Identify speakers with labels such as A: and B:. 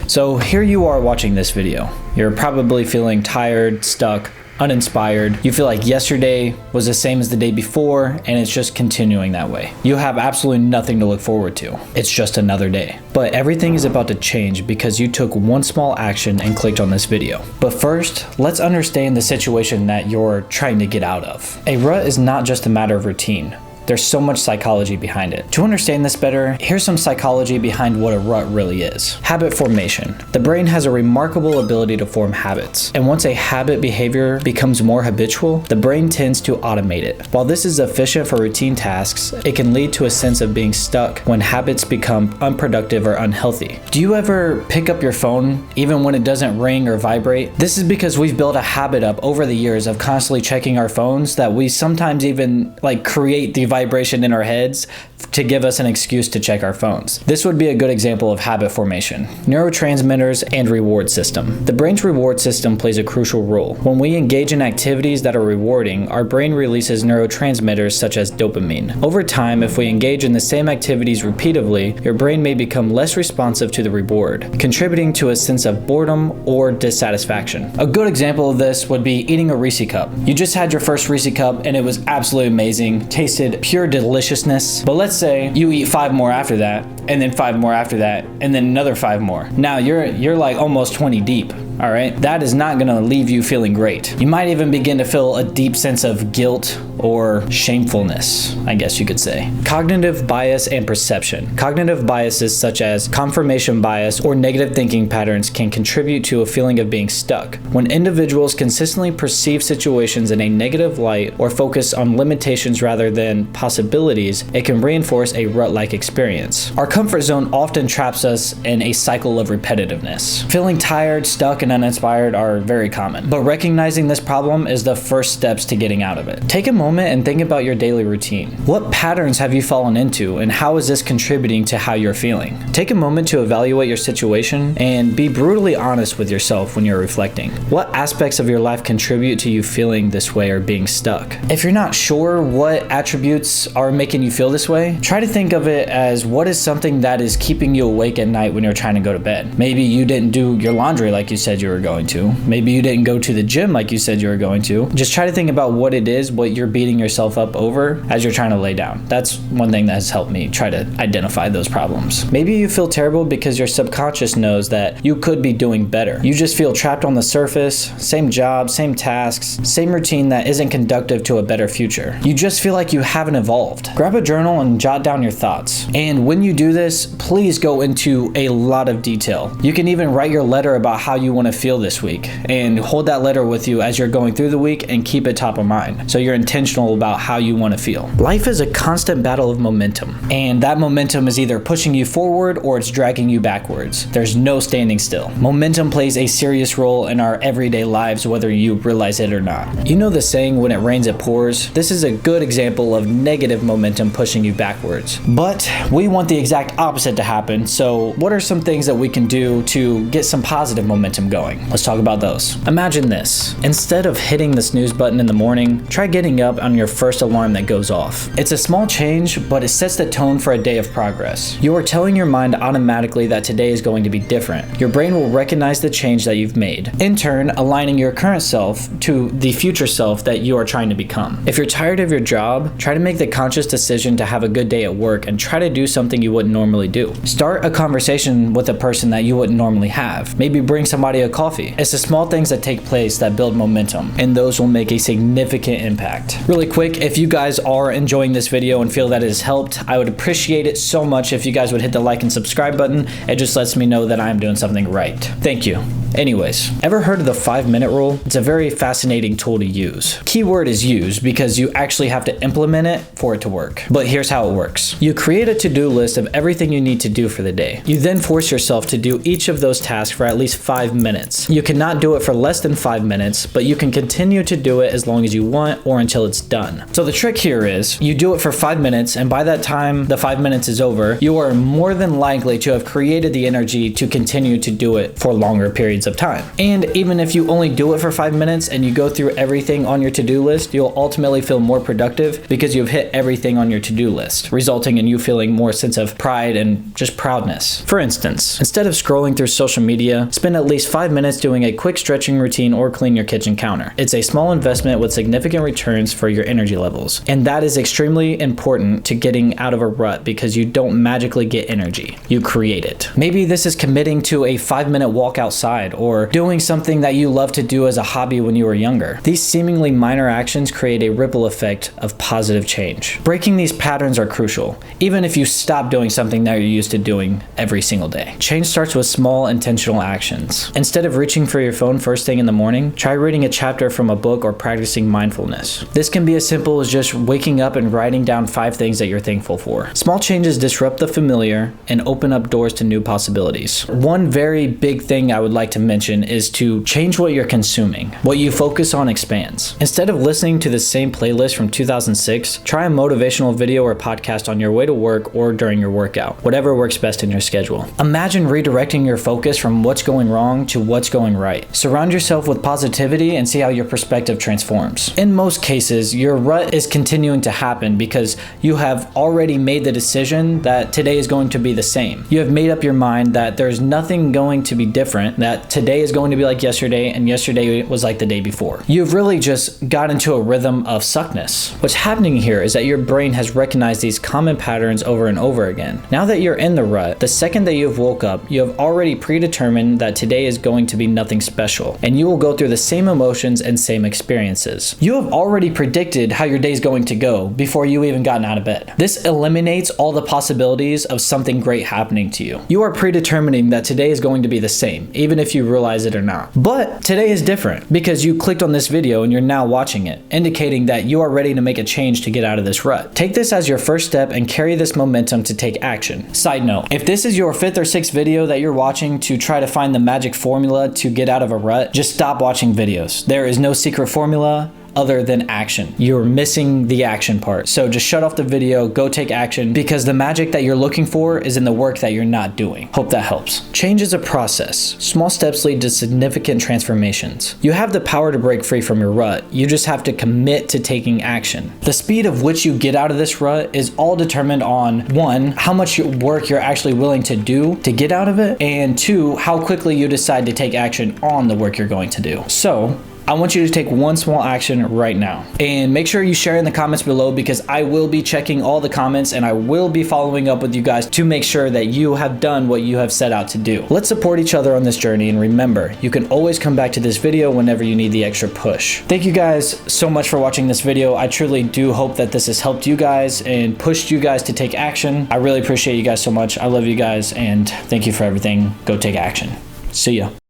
A: So here you are watching this video. You're probably feeling tired, stuck, uninspired. You feel like yesterday was the same as the day before, and it's just continuing that way. You have absolutely nothing to look forward to. It's just another day. But everything is about to change because you took one small action and clicked on this video. But first, let's understand the situation that you're trying to get out of. A rut is not just a matter of routine. There's so much psychology behind it. To understand this better, here's some psychology behind what a rut really is. Habit formation. The brain has a remarkable ability to form habits. And once a habit behavior becomes more habitual, the brain tends to automate it. While this is efficient for routine tasks, it can lead to a sense of being stuck when habits become unproductive or unhealthy. Do you ever pick up your phone even when it doesn't ring or vibrate? This is because we've built a habit up over the years of constantly checking our phones that we sometimes even create the vibration in our heads to give us an excuse to check our phones. This would be a good example of habit formation. Neurotransmitters and reward system. The brain's reward system plays a crucial role. When we engage in activities that are rewarding, our brain releases neurotransmitters such as dopamine. Over time, if we engage in the same activities repeatedly, your brain may become less responsive to the reward, contributing to a sense of boredom or dissatisfaction. A good example of this would be eating a Reese cup. You just had your first Reese cup and it was absolutely amazing, tasted pure deliciousness, but let's say you eat 5 more after that, and then 5 more after that, and then another 5 more. Now you're like almost 20 deep. All right, that is not gonna leave you feeling great. You might even begin to feel a deep sense of guilt or shamefulness, I guess you could say. Cognitive bias and perception. Cognitive biases such as confirmation bias or negative thinking patterns can contribute to a feeling of being stuck. When individuals consistently perceive situations in a negative light or focus on limitations rather than possibilities, it can reinforce a rut-like experience. Our comfort zone often traps us in a cycle of repetitiveness. Feeling tired, stuck, and uninspired are very common, but recognizing this problem is the first steps to getting out of it. Take a moment and think about your daily routine. What patterns have you fallen into, and how is this contributing to how you're feeling? Take a moment to evaluate your situation and be brutally honest with yourself when you're reflecting. What aspects of your life contribute to you feeling this way or being stuck? If you're not sure what attributes are making you feel this way, try to think of it as what is something that is keeping you awake at night when you're trying to go to bed. Maybe you didn't do your laundry like you said you were going to. Maybe you didn't go to the gym like you said you were going to. Just try to think about what it is, what you're beating yourself up over as you're trying to lay down. That's one thing that has helped me try to identify those problems. Maybe you feel terrible because your subconscious knows that you could be doing better. You just feel trapped on the surface, same job, same tasks, same routine that isn't conductive to a better future. You just feel like you haven't evolved. Grab a journal and jot down your thoughts. And when you do this, please go into a lot of detail. You can even write your letter about how you want to feel this week and hold that letter with you as you're going through the week and keep it top of mind. So you're intentional about how you want to feel. Life is a constant battle of momentum, and that momentum is either pushing you forward or it's dragging you backwards. There's no standing still. Momentum plays a serious role in our everyday lives, whether you realize it or not. You know the saying, when it rains it pours? This is a good example of negative momentum pushing you backwards. But we want the exact opposite to happen, so what are some things that we can do to get some positive momentum going? Let's talk about those. Imagine this. Instead of hitting the snooze button in the morning, try getting up on your first alarm that goes off. It's a small change, but it sets the tone for a day of progress. You are telling your mind automatically that today is going to be different. Your brain will recognize the change that you've made, in turn aligning your current self to the future self that you are trying to become. If you're tired of your job, try to make the conscious decision to have a good day at work and try to do something you wouldn't normally do. Start a conversation with a person that you wouldn't normally have. Maybe bring somebody a coffee. It's the small things that take place that build momentum, and those will make a significant impact. Really quick, if you guys are enjoying this video and feel that it has helped, I would appreciate it so much if you guys would hit the like and subscribe button. It just lets me know that I'm doing something right. Thank you. Anyways, ever heard of the 5-minute rule? It's a very fascinating tool to use. Keyword is use because you actually have to implement it for it to work. But here's how it works. You create a to-do list of everything you need to do for the day. You then force yourself to do each of those tasks for at least 5 minutes minutes. You cannot do it for less than 5 minutes, but you can continue to do it as long as you want or until it's done. So the trick here is you do it for 5 minutes, and by that time the 5 minutes is over, you are more than likely to have created the energy to continue to do it for longer periods of time. And even if you only do it for 5 minutes and you go through everything on your to-do list, you'll ultimately feel more productive because you've hit everything on your to-do list, resulting in you feeling more sense of pride and just proudness. For instance, instead of scrolling through social media, spend at least 5 minutes doing a quick stretching routine or clean your kitchen counter. It's a small investment with significant returns for your energy levels. And that is extremely important to getting out of a rut because you don't magically get energy. You create it. Maybe this is committing to a 5-minute walk outside or doing something that you love to do as a hobby when you were younger. These seemingly minor actions create a ripple effect of positive change. Breaking these patterns are crucial, even if you stop doing something that you're used to doing every single day. Change starts with small intentional actions. Instead of reaching for your phone first thing in the morning, try reading a chapter from a book or practicing mindfulness. This can be as simple as just waking up and writing down 5 things that you're thankful for. Small changes disrupt the familiar and open up doors to new possibilities. One very big thing I would like to mention is to change what you're consuming. What you focus on expands. Instead of listening to the same playlist from 2006, try a motivational video or podcast on your way to work or during your workout, whatever works best in your schedule. Imagine redirecting your focus from what's going wrong to what's going right. Surround yourself with positivity and see how your perspective transforms. In most cases, your rut is continuing to happen because you have already made the decision that today is going to be the same. You have made up your mind that there's nothing going to be different, that today is going to be like yesterday and yesterday was like the day before. You've really just got into a rhythm of suckness. What's happening here is that your brain has recognized these common patterns over and over again. Now that you're in the rut, the second that you've woke up, you have already predetermined that today is going to be nothing special, and you will go through the same emotions and same experiences. You have already predicted how your day is going to go before you even gotten out of bed. This eliminates all the possibilities of something great happening to you. You are predetermining that today is going to be the same, even if you realize it or not. But today is different because you clicked on this video and you're now watching it, indicating that you are ready to make a change to get out of this rut. Take this as your first step and carry this momentum to take action. Side note, if this is your 5th or 6th video that you're watching to try to find the magic formula to get out of a rut, just stop watching videos. There is no secret formula other than action. You're missing the action part. So just shut off the video, go take action, because the magic that you're looking for is in the work that you're not doing. Hope that helps. Change is a process. Small steps lead to significant transformations. You have the power to break free from your rut. You just have to commit to taking action. The speed of which you get out of this rut is all determined on 1, how much work you're actually willing to do to get out of it, and 2, how quickly you decide to take action on the work you're going to do. So I want you to take one small action right now, and make sure you share in the comments below, because I will be checking all the comments and I will be following up with you guys to make sure that you have done what you have set out to do. Let's support each other on this journey, and remember, you can always come back to this video whenever you need the extra push. Thank you guys so much for watching this video. I truly do hope that this has helped you guys and pushed you guys to take action. I really appreciate you guys so much. I love you guys, and thank you for everything. Go take action. See ya.